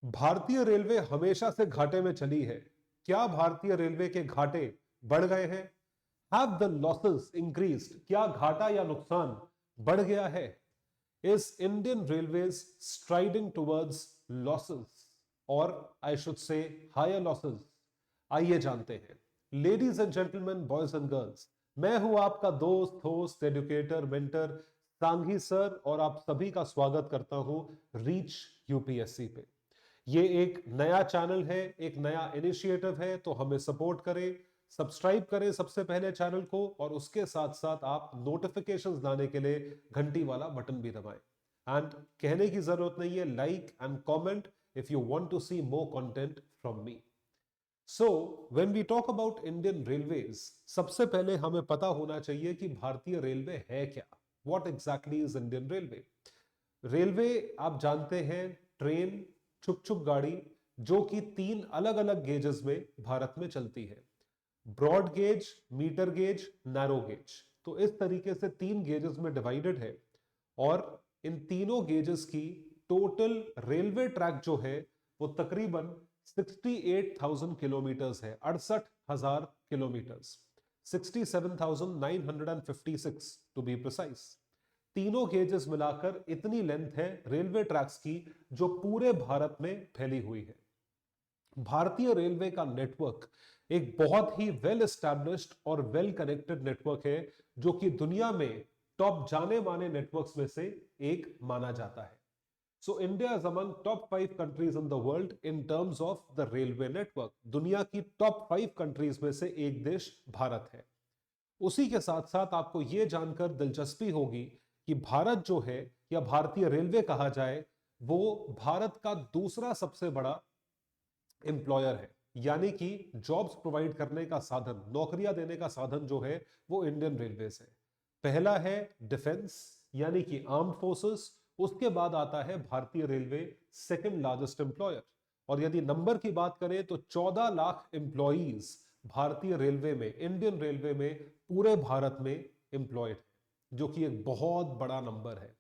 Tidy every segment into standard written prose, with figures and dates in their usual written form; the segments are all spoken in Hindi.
भारतीय रेलवे हमेशा से घाटे में चली है। क्या भारतीय रेलवे के घाटे बढ़ गए हैं? Have the losses increased? क्या घाटा या नुकसान बढ़ गया है? Is Indian Railways striding towards losses, और I should say higher losses? आइए जानते हैं। Ladies and gentleman, boys and girls, मैं हूं आपका दोस्त, host, educator, mentor Sanghi sir, और आप सभी का स्वागत करता हूं रीच यूपीएससी पे। ये एक नया चैनल है, एक नया इनिशिएटिव है, तो हमें सपोर्ट करें, सब्सक्राइब करें सबसे पहले चैनल को, और उसके साथ साथ आप नोटिफिकेशंस लाने के लिए घंटी वाला बटन भी दबाएं। एंड कहने की जरूरत नहीं है, like and comment if you want to see more content from me. So when we talk about Indian railways, सबसे पहले हमें पता होना चाहिए कि भारतीय रेलवे है क्या। What exactly is Indian railway? Railway, आप जानते हैं, ट्रेन, छुक छुक गाड़ी, जो कि तीन अलग अलग गेजेस में भारत में चलती है। Broad gauge, metre gauge, narrow gauge. तो इस तरीके से तीन गेजेस में डिवाइडेड है, और इन तीनों गेजेस की टोटल रेलवे ट्रैक जो है वो तकरीबन 68,000 किलोमीटर्स है, 68,000 किलोमीटर्स, 67,956 टू बी प्रिसाइज। तीनों गेजेस मिलाकर इतनी लेंथ है रेलवे ट्रैक्स की, जो पूरे भारत में फैली हुई है। भारतीय रेलवे का नेटवर्क एक बहुत ही वेल एस्टैब्लिश्ड और वेल कनेक्टेड नेटवर्क है, जो कि दुनिया में टॉप जाने माने नेटवर्क्स में से एक माना जाता है। So India is among top 5 countries in the world in terms of the railway network. दुनिया की टॉप 5 कंट्रीज में से एक देश भारत है। उसी के साथ साथ आपको यह जानकर दिलचस्पी होगी कि भारत जो है, या भारतीय रेलवे कहा जाए, वो भारत का दूसरा सबसे बड़ा एम्प्लॉयर है। यानी कि जॉब्स प्रोवाइड करने का साधन, नौकरियां देने का साधन जो है वो इंडियन रेलवेज है। पहला है डिफेंस, यानी कि आर्म्ड फोर्सेस। उसके बाद आता है भारतीय रेलवे, सेकंड लार्जेस्ट एम्प्लॉयर। और यदि नंबर की बात करें तो 14 लाख एम्प्लॉइज भारतीय रेलवे में, इंडियन रेलवे में, पूरे भारत में एम्प्लॉयड है, जो कि एक बहुत बड़ा नंबर है।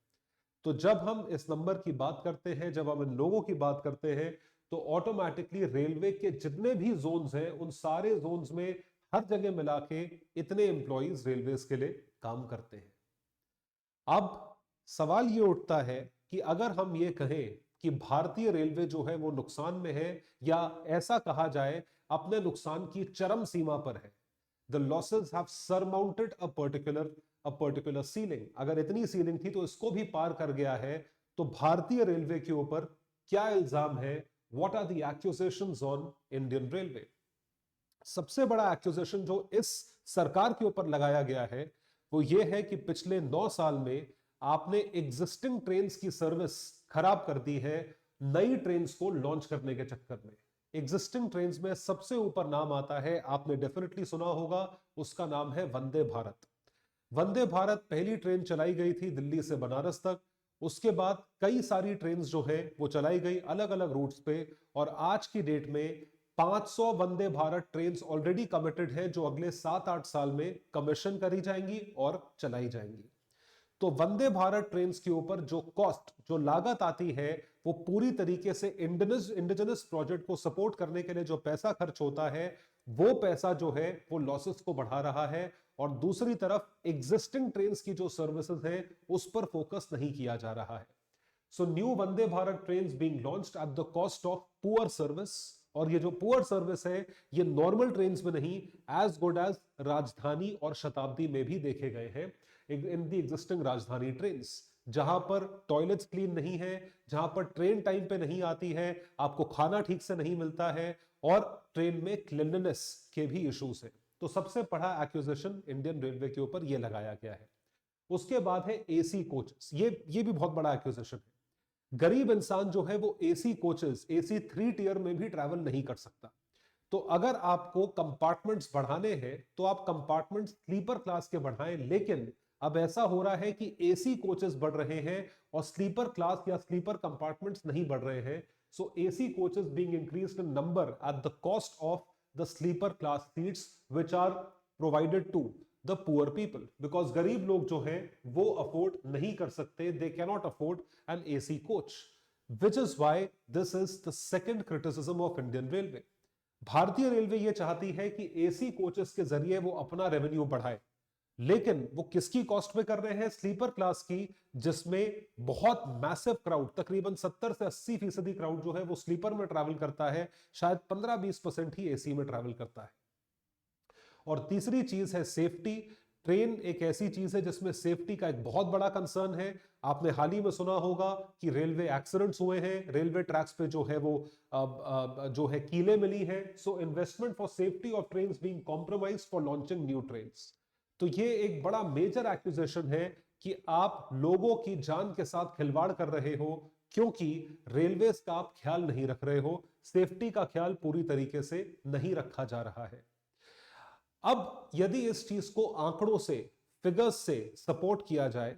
तो जब हम इस नंबर की बात करते हैं, जब हम इन लोगों की बात करते हैं, तो ऑटोमेटिकली रेलवे के जितने भी जोन्स हैं, उन सारे जोन्स में हर जगह मिला के इतने एम्प्लॉइज रेलवेज के लिए काम करते हैं। अब सवाल ये उठता है कि अगर हम ये कहें कि भारतीय रेलवे जो है वो नुकसान में है, या ऐसा कहा जाए अपने नुकसान की चरम सीमा पर है, the losses have surmounted a particular ceiling, अगर इतनी सीलिंग थी तो इसको भी पार कर गया है, तो भारतीय रेलवे के ऊपर क्या इल्जाम है? What are the accusations on Indian railway? सबसे बड़ा एक्यूजेशन जो इस सरकार के ऊपर लगाया गया है वो ये है कि पिछले 9 साल में आपने एग्जिस्टिंग ट्रेन्स की सर्विस खराब कर दी है, नई ट्रेन्स को लॉन्च करने के चक्कर में। एग्जिस्टिंग ट्रेन्स में सबसे ऊपर नाम आता है, आपने डेफिनेटली सुना होगा, उसका नाम है वंदे भारत। वंदे भारत पहली ट्रेन चलाई गई थी दिल्ली से बनारस तक। उसके बाद कई सारी ट्रेन जो है वो चलाई गई अलग अलग रूट्स पे, और आज की डेट में 500 Vande Bharat train already committed है, जो अगले 7-8 साल में कमीशन करी जाएंगी और चलाई जाएंगी। तो वंदे भारत ट्रेन के ऊपर जो कॉस्ट, जो लागत आती है, वो पूरी तरीके से इंडिजिनस प्रोजेक्ट को सपोर्ट करने के लिए जो पैसा खर्च होता है, वो पैसा जो है वो लॉसेस को बढ़ा रहा है। और दूसरी तरफ एग्जिस्टिंग ट्रेन्स की जो सर्विसेज है उस पर फोकस नहीं किया जा रहा है। So new Vande Bharat trains being launched eight the cost of poor service. और ये जो पुअर सर्विस है, ये नॉर्मल ट्रेन्स में नहीं, एज गुड एज राजधानी और शताब्दी में भी देखे गए हैं। इन दी एग्जिस्टिंग राजधानी ट्रेन्स, जहां पर टॉयलेट्स क्लीन नहीं है, जहां पर ट्रेन टाइम पे नहीं आती है, आपको खाना ठीक से नहीं मिलता है, और ट्रेन में क्लीनलीनेस के भी इश्यूज है। तो सबसे बड़ा एक्यूजेशन इंडियन रेलवे के ऊपर यह लगाया गया है। उसके बाद है एसी कोचेस। ये भी बहुत बड़ा एक्यूजेशन है। गरीब इंसान जो है वो एसी कोचेस, एसी 3 टियर में भी ट्रैवल नहीं कर सकता। तो अगर आपको कंपार्टमेंट्स बढ़ाने हैं तो आप कंपार्टमेंट्स स्लीपर क्लास के बढ़ाएं, लेकिन अब ऐसा हो रहा है कि एसी कोचेस बढ़ रहे हैं और स्लीपर क्लास या स्लीपर कंपार्टमेंट्स नहीं बढ़ रहे हैं। So AC coaches being increased in number at the cost of the sleeper class seats which are provided to the poor people, because गरीब लोग जो हैं वो अफोर्ड नहीं कर सकते, they cannot afford an AC coach. which is why this is the second criticism of Indian Railway. भारतीय रेलवे ये चाहती है कि एसी कोचेस के जरिए वो अपना रेवेन्यू बढ़ाए, लेकिन वो किसकी कॉस्ट में कर रहे हैं? स्लीपर क्लास की, जिसमें बहुत मैसिव क्राउड, तकरीबन 70 से 80% क्राउड जो है वो स्लीपर में ट्रैवल करता है, शायद 15-20% ही एसी में ट्रैवल करता है। और तीसरी चीज है सेफ्टी। ट्रेन एक ऐसी चीज है जिसमें सेफ्टी का एक बहुत बड़ा कंसर्न है। आपने हाल ही में सुना होगा कि रेलवे एक्सीडेंट्स हुए हैं, रेलवे ट्रैक्स पे जो है वो जो है कीलें मिली हैं। So investment for safety of trains being compromised for launching new trains. तो ये एक बड़ा मेजर एक्यूजेशन है कि आप लोगों की जान के साथ खिलवाड़ कर रहे हो, क्योंकि रेलवेज का आप ख्याल नहीं रख रहे हो, सेफ्टी का ख्याल पूरी तरीके से नहीं रखा जा रहा है। अब यदि इस चीज को आंकड़ों से, फिगर्स से सपोर्ट किया जाए,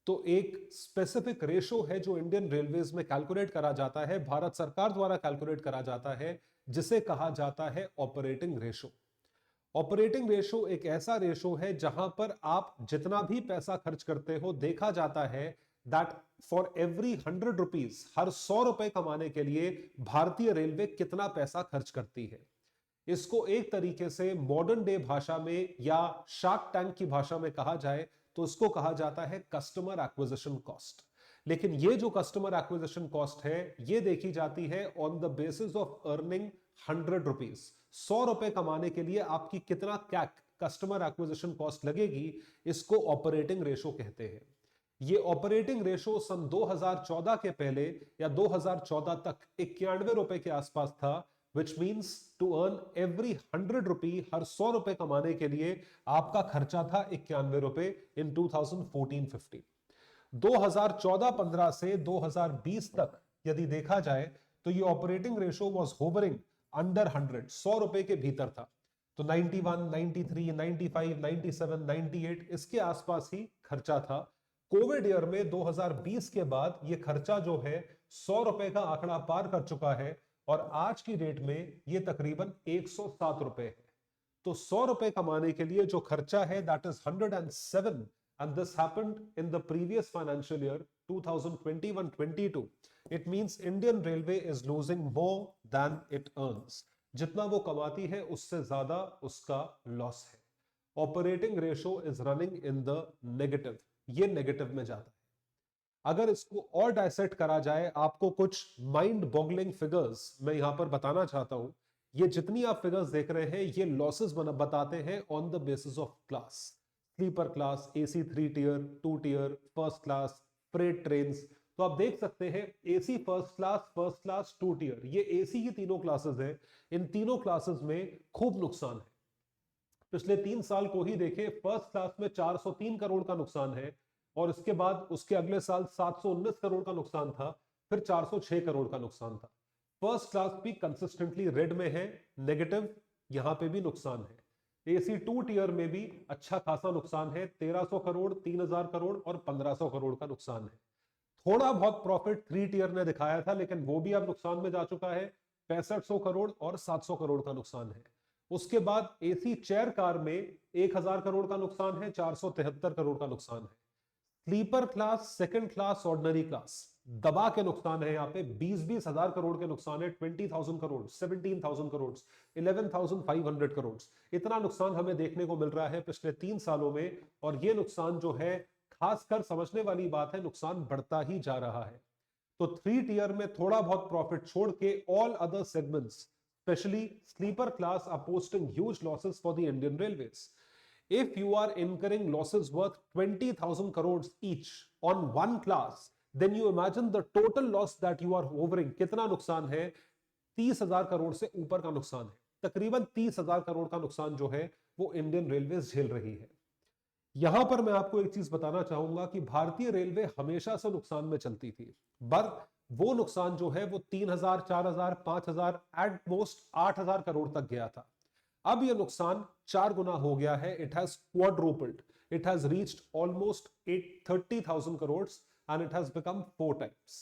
तो एक स्पेसिफिक रेशो है जो इंडियन रेलवेज में कैलकुलेट करा जाता है, भारत सरकार द्वारा कैलकुलेट करा जाता है, जिसे कहा जाता है ऑपरेटिंग रेशो। ऑपरेटिंग रेशो एक ऐसा रेशो है जहां पर आप जितना भी पैसा खर्च करते हो, देखा जाता है दैट फॉर एवरी 100 रुपीज, हर 100 रुपए कमाने के लिए भारतीय रेलवे कितना पैसा खर्च करती है। इसको एक तरीके से मॉडर्न डे भाषा में या शार्क टैंक की भाषा में कहा जाए तो इसको कहा जाता है कस्टमर एक्विजिशन कॉस्ट। लेकिन ये जो कस्टमर एक्विजिशन कॉस्ट है, ये देखी जाती है on the basis of earning 100 rupees. 100 रुपए कमाने के लिए आपकी कितना कैक कस्टमर एक्विजिशन कॉस्ट लगेगी, इसको ऑपरेटिंग रेशो कहते हैं। ये ऑपरेटिंग रेशो सन 2014 के पहले या 2014 तक 91 रुपए के आसपास था, which means to earn every 100 रुपये, हर 100 रुपए कमाने के लिए आपका खर्चा था 91 रुपए इन 2014-15। 2014-15 से 2020 तक यदि देखा जाए तो ये operating ratio was hovering under 100, 100 रुपए के भीतर था। तो 91, 93, 95, 97, 98 इसके आसपास ही खर्चा था। कोविड ईयर में 2020 के बाद ये खर्चा जो है 100 रुपए का आंकड़ा पार कर चुका है और आज की डेट में ये तकरीबन 107 रुपए है। तो 100 रुपए कमाने के लिए जो खर्चा है that is 107, and this happened in the previous financial year 2021-22. It means Indian Railway is losing more than it earns. जितना वो कमाती है उससे ज्यादा उसका लॉस है। Operating ratio is running in the negative, ये नेगेटिव में जाता है। अगर इसको और डायसेक्ट करा जाए, आपको कुछ माइंड बॉगलिंग फिगर्स मैं यहां पर बताना चाहता हूं। ये जितनी आप फिगर्स देख रहे हैं, ये लॉसेस बताते हैं on the basis of class. Sleeper class, AC 3 tier, 2 tier, first class, freight trains. तो आप देख सकते हैं एसी फर्स्ट क्लास 2 टियर, ये एसी की तीनों क्लासेस हैं। इन तीनों क्लासेस में खूब नुकसान है। पिछले 3 साल को ही देखें, फर्स्ट क्लास में 403 करोड़ का नुकसान है, और इसके बाद उसके अगले साल 719 करोड़ का नुकसान था, फिर 406 करोड़ का नुकसान था। फर्स्ट क्लास भी कंसिस्टेंटली रेड में है, नेगेटिव, यहां पे भी नुकसान है। एसी 2 टियर में भी अच्छा खासा नुकसान है, 1300 करोड़, 3000 करोड़ और 1500 करोड़ का नुकसान है। थोड़ा बहुत प्रॉफिट 3 टियर ने दिखाया था, लेकिन वो भी अब नुकसान में जा चुका है, 6500 करोड़ और 700 करोड़ का नुकसान है। उसके बाद एसी चेयर कार में 1000 करोड़ का नुकसान है, 473 करोड़ का नुकसान है। Sleeper class, second class, ordinary class, दबा के नुकसान है यहाँ पे 20-20 हजार करोड़ के नुकसान है, 20,000 करोड़, 17,000 करोड़, 11,500 करोड़। इतना नुकसान हमें देखने को मिल रहा है पिछले 3 सालों में, और ये नुकसान जो है, खासकर समझने वाली बात है, नुकसान बढ़ता ही जा रहा है। तो 3 टियर में थोड़ा बहुत प्रॉफिट छोड़ के all other segments, specially sleeper class, are posting huge losses for the Indian railways. If you are incurring losses worth 20,000 crores each on one class, then you imagine the total loss that you are hovering. कितना नुकसान है? 30,000 करोड़ से ऊपर का नुकसान है। तकरीबन 30,000 करोड़ का नुकसान जो है वो इंडियन रेलवेज झेल रही है। यहां पर मैं आपको एक चीज बताना चाहूंगा कि भारतीय रेलवे हमेशा से नुकसान में चलती थी, पर वो नुकसान जो है वो 3,000, 4,000, 5,000, एट मोस्ट 8,000 करोड़ तक गया था। अब यह नुकसान 4 गुना हो गया है। It has quadrupled, it has reached almost 30,000 crore and it has become 4 times.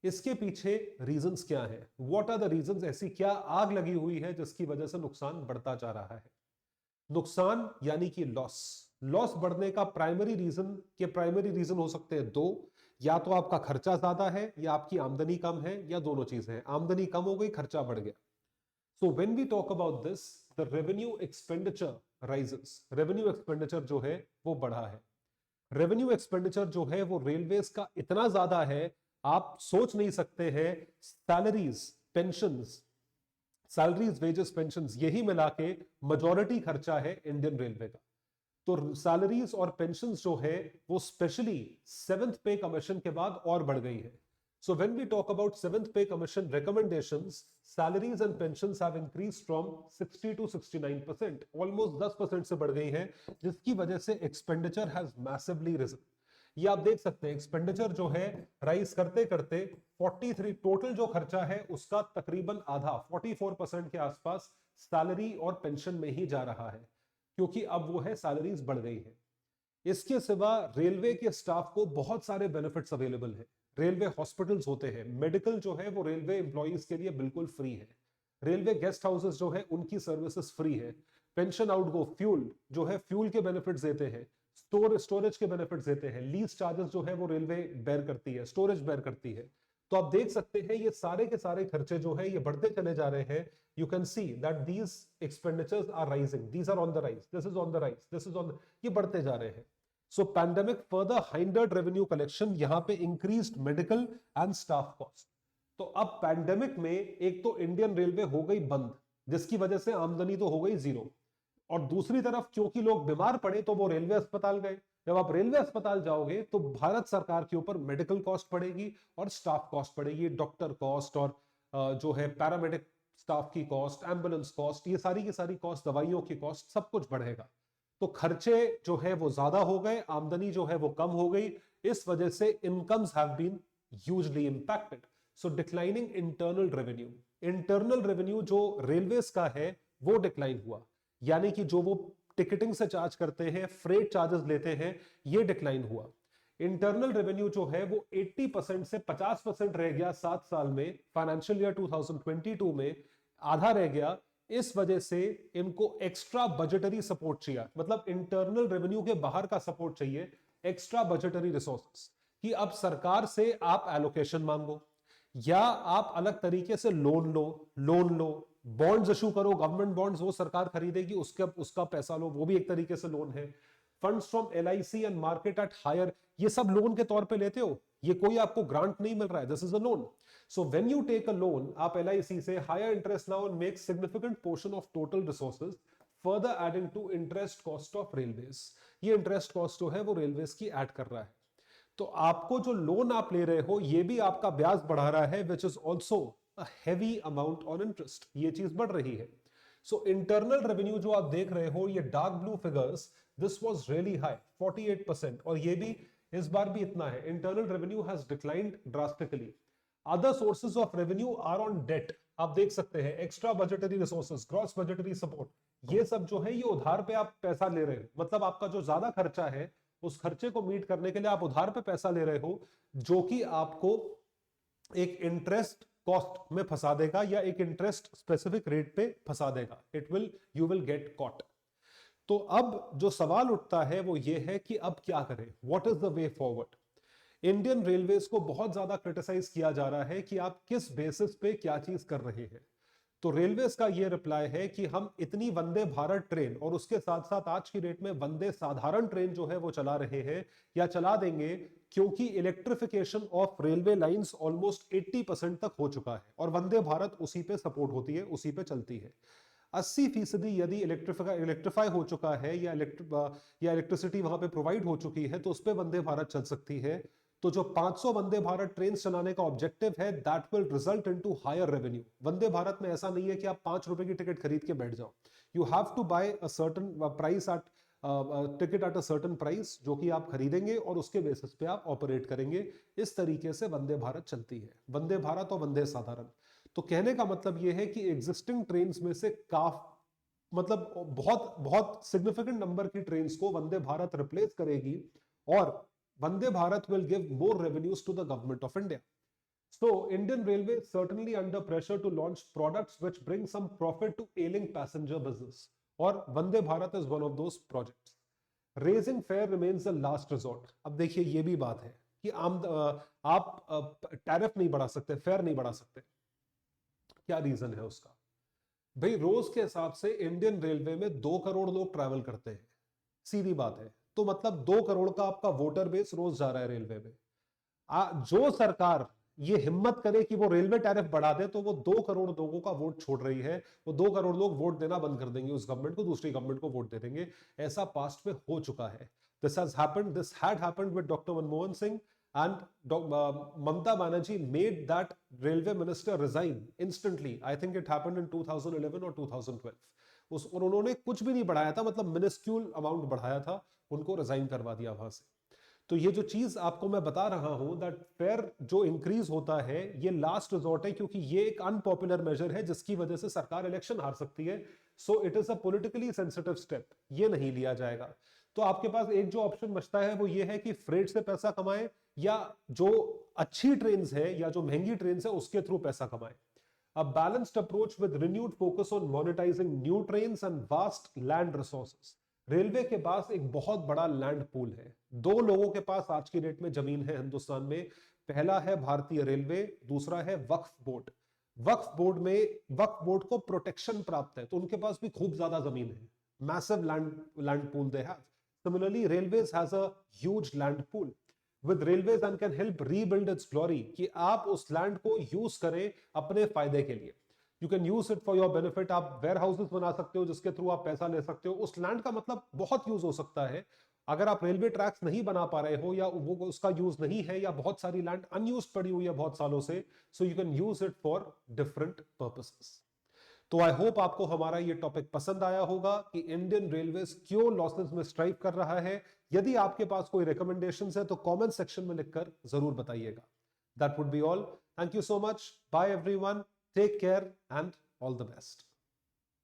इसके पीछे रीजंस क्या हैं? What are the reasons? ऐसी क्या आग लगी हुई है जिसकी वजह से नुकसान बढ़ता जा रहा है? नुकसान यानी कि लॉस बढ़ने का प्राइमरी रीजन हो सकते हैं 2, या तो आपका खर्चा ज्यादा है या आपकी आमदनी कम है, या दोनों चीजें हैं। आमदनी कम हो गई, खर्चा बढ़ गया। So when we talk about this, the revenue expenditure rises. Revenue expenditure जो है वो बढ़ा है। रेवेन्यू एक्सपेंडिचर जो है वो रेलवेज का इतना ज्यादा है, आप सोच नहीं सकते हैं। Salaries, pensions, salaries, wages, pensions, यही मिला के मेजॉरिटी खर्चा है इंडियन रेलवे का। तो सैलरीज और पेंशन्स जो है वो स्पेशली 7th पे कमीशन के बाद और बढ़ गई है। So when we talk about 7th pay commission recommendations, salaries and pensions have increased from 60 to 69%, almost 10% से बढ़ गई है, जिसकी वजह से एक्सपेंडिचर हैज मैसिवली रिजन। ये आप देख सकते हैं, एक्सपेंडिचर जो है राइज करते करते 43, टोटल जो खर्चा है उसका तकरीबन आधा 44% के आसपास सैलरी और पेंशन में ही जा रहा है, क्योंकि अब वो है सैलरीज बढ़ गई है। इसके सिवा रेलवे के स्टाफ को बहुत सारे बेनिफिट्स अवेलेबल है। रेलवे हॉस्पिटल्स होते हैं, मेडिकल जो है वो रेलवे एम्प्लॉइज के लिए बिल्कुल फ्री है। रेलवे गेस्ट हाउसेस जो है उनकी सर्विसेज फ्री है। पेंशन आउटगो, फ्यूल जो है फ्यूल के बेनिफिट्स देते हैं, स्टोरेज के बेनिफिट्स देते हैं, लीज चार्जेस जो है वो रेलवे बेयर करती है, स्टोरेज बेयर करती है। तो आप देख सकते हैं ये सारे के सारे खर्चे जो है ये बढ़ते चले जा रहे हैं। You can see that these expenditures are rising. These are on the rise. This is on the rise. This is on the, ये बढ़ते जा रहे हैं। So pandemic further hindered revenue collection. यहाँ पे increased medical and staff cost. तो अब पैंडेमिक में एक तो इंडियन रेलवे हो गई बंद, जिसकी वजह से आमदनी तो हो गई जीरो, और दूसरी तरफ क्योंकि लोग बीमार पड़े तो वो रेलवे अस्पताल गए। जब आप रेलवे अस्पताल जाओगे तो भारत सरकार के ऊपर मेडिकल कॉस्ट पड़ेगी और स्टाफ कॉस्ट पड़ेगी, डॉक्टर कॉस्ट और जो है पैरामेडिक स्टाफ की कॉस्ट, एम्बुलेंस कॉस्ट, ये सारी की सारी कॉस्ट, दवाइयों की कॉस्ट, सब कुछ बढ़ेगा। तो खर्चे जो है वो ज्यादा हो गए, आमदनी जो है वो कम हो गई। इस वजह से incomes have been hugely impacted. So declining internal revenue, internal revenue railways रेलवेज का है वो डिक्लाइन हुआ, यानी कि जो वो टिकटिंग से चार्ज करते हैं, फ्रेट चार्जेस लेते हैं, ये डिक्लाइन हुआ। इंटरनल रेवेन्यू जो है वो 80% से 50% रह गया 7 साल में, फाइनेंशियल ईयर 2022 में आधा रह गया। इस वजह से इनको एक्स्ट्रा बजटरी सपोर्ट चाहिए, मतलब इंटरनल रेवेन्यू के बाहर का सपोर्ट चाहिए, एक्स्ट्रा बजटरी रिसोर्सेस, कि अब सरकार से आप एलोकेशन मांगो या आप अलग तरीके से लोन लो, बॉन्ड्स इशू करो, गवर्नमेंट बॉन्ड्स वो सरकार खरीदेगी, उसका पैसा लो, वो भी एक तरीके से लोन है। Funds from LIC and market at higher, ये सब लोन के तौर पे लेते हो, ये कोई आपको ग्रांट नहीं मिल रहा है, this is a loan. So when you take a loan, आप LIC से, higher interest now and make significant portion of total resources, further adding to interest cost of railways. ये इंटरेस्ट कॉस्ट जो है वो रेलवेज की ऐड कर रहा है। तो आपको जो लोन आप ले रहे हो ये भी आपका ब्याज बढ़ा रहा है, which is also a heavy amount on interest, ये चीज बढ़ रही है। सो इंटरनल रेवेन्यू जो आप देख रहे हो, ये dark blue figures, this was really high 48%, और ये भी इस बार भी इतना है। Internal revenue has declined drastically. Other sources of revenue are on date, आप देख सकते हैं, extra budgetary resources, cross budgetary support, ये सब जो है ये उधार पे आप पैसा ले रहे हो, मतलब आपका जो ज्यादा खर्चा है उस खर्चे को मीट करने के लिए आप उधार पे पैसा ले रहे हो, जो कि आपको एक इंटरेस्ट कॉस्ट में फंसा देगा या एक इंटरेस्ट स्पेसिफिक रेट पे फंसा देगा। You will get caught. तो अब जो सवाल उठता है वो ये है कि अब क्या करें, what is the way forward. Indian railways को बहुत ज्यादा क्रिटिसाइज किया जा रहा है कि आप किस बेसिस पे क्या चीज कर रहे हैं। तो रेलवेज का ये रिप्लाई है कि हम इतनी वंदे भारत ट्रेन और उसके साथ साथ आज की डेट में वंदे साधारण ट्रेन जो है वो चला रहे हैं या चला देंगे, क्योंकि electrification of railway lines almost 80% तक हो चुका है और वंदे भारत उसी पे सपोर्ट होती है, उसी पे चलती है। 80% यदि इलेक्ट्रीफाई हो चुका है या इलेक्ट्रिसिटी वहां पे प्रोवाइड हो चुकी है तो उस पर वंदे भारत चल सकती है। तो जो 500 वंदे भारत ट्रेन चलाने का ऑब्जेक्टिव है, that will result into higher revenue. Vande Bharat में ऐसा नहीं है कि आप 5 रुपए की टिकट खरीद के बैठ जाओ, you have to buy a certain price at ticket at a certain price, जो कि आप खरीदेंगे और उसके बेसिस पे आप ऑपरेट करेंगे। इस तरीके से वंदे भारत चलती है, वंदे भारत और वंदे साधारण। तो कहने का मतलब यह है कि एग्जिस्टिंग ट्रेन्स में से मतलब बहुत बहुत सिग्निफिकेंट नंबर की ट्रेन्स को वंदे भारत रिप्लेस करेगी और Vande Bharat will give more revenues to the government of India. So Indian Railway is certainly under pressure to launch products which bring some profit to ailing passenger business. और Vande Bharat is one of those projects. Raising fare remains the last resort. अब देखिए ये भी बात है, कि आप टैरिफ नहीं बढ़ा सकते, फेयर नहीं बढ़ा सकते। क्या रीजन है उसका? भाई रोज के हिसाब से इंडियन रेलवे में 2 करोड़ लोग ट्रैवल करते हैं, सीधी बात है। तो मतलब 2 करोड़ का आपका वोटर बेस रोज जा रहा है रेलवे में। जो सरकार ये हिम्मत करे कि वो रेलवे टैरिफ बढ़ा दे, तो वो 2 करोड़ लोगों का वोट छोड़ रही है। वो 2 करोड़ लोग वोट देना बंद कर देंगे उस गवर्नमेंट को, दूसरी गवर्नमेंट को वोट दे देंगे। ऐसा पास्ट में हो चुका है। This had happened with Dr. Manmohan Singh, and Mamata Banerjee made that railway minister resign instantly. I think it happened in 2011 or 2012. और उन्होंने कुछ भी नहीं बढ़ाया था, मतलब मिनिस्क्यूल अमाउंट बढ़ाया था, उनको रिजाइन करवा दिया वहां से। तो ये जो चीज आपको मैं बता रहा हूं, दैट फेयर जो इंक्रीज होता है ये लास्ट रिजॉर्ट है, क्योंकि ये एक अनपॉपुलर मेजर है जिसकी वजह से सरकार इलेक्शन हार सकती है। So it is a politically sensitive step, ये नहीं लिया जाएगा। तो आपके पास एक जो ऑप्शन बचता है वो ये है कि फ्रेट से पैसा कमाएं, या जो अच्छी ट्रेन है या जो महंगी ट्रेन है उसके थ्रू पैसा कमाएं। A balanced approach with renewed focus on monetizing new trains and vast land resources. Railway के पास एक बहुत बड़ा लैंड पूल है। 2 लोगों के पास आज की डेट में जमीन है हिंदुस्तान में। पहला है भारतीय रेलवे, दूसरा है वक्फ बोर्ड। वक्फ बोर्ड को प्रोटेक्शन प्राप्त है, तो उनके पास भी खूब ज्यादा जमीन है। Massive land pool they have. Similarly, railways has a huge land pool. With railways and can help rebuild its glory, कि आप उस लैंड को यूज करें अपने फायदे के लिए। You can use it for your benefit. आप वेयर हाउसेस बना सकते हो जिसके थ्रू आप पैसा ले सकते हो। उस लैंड का मतलब बहुत यूज हो सकता है। अगर आप रेलवे ट्रैक्स नहीं बना पा रहे हो, या वो उसका यूज नहीं है, या बहुत सारी लैंड अनयूज पड़ी हुई है बहुत सालों से, so you can use it for different purposes. तो आई होप आपको हमारा ये टॉपिक पसंद आया होगा कि इंडियन रेलवेज क्यों लॉसेस में स्ट्राइव कर रहा है। यदि आपके पास कोई रिकमेंडेशंस है तो कमेंट सेक्शन में लिखकर जरूर बताइएगा। That would be all. Thank you so much. Bye everyone, take care and all the best.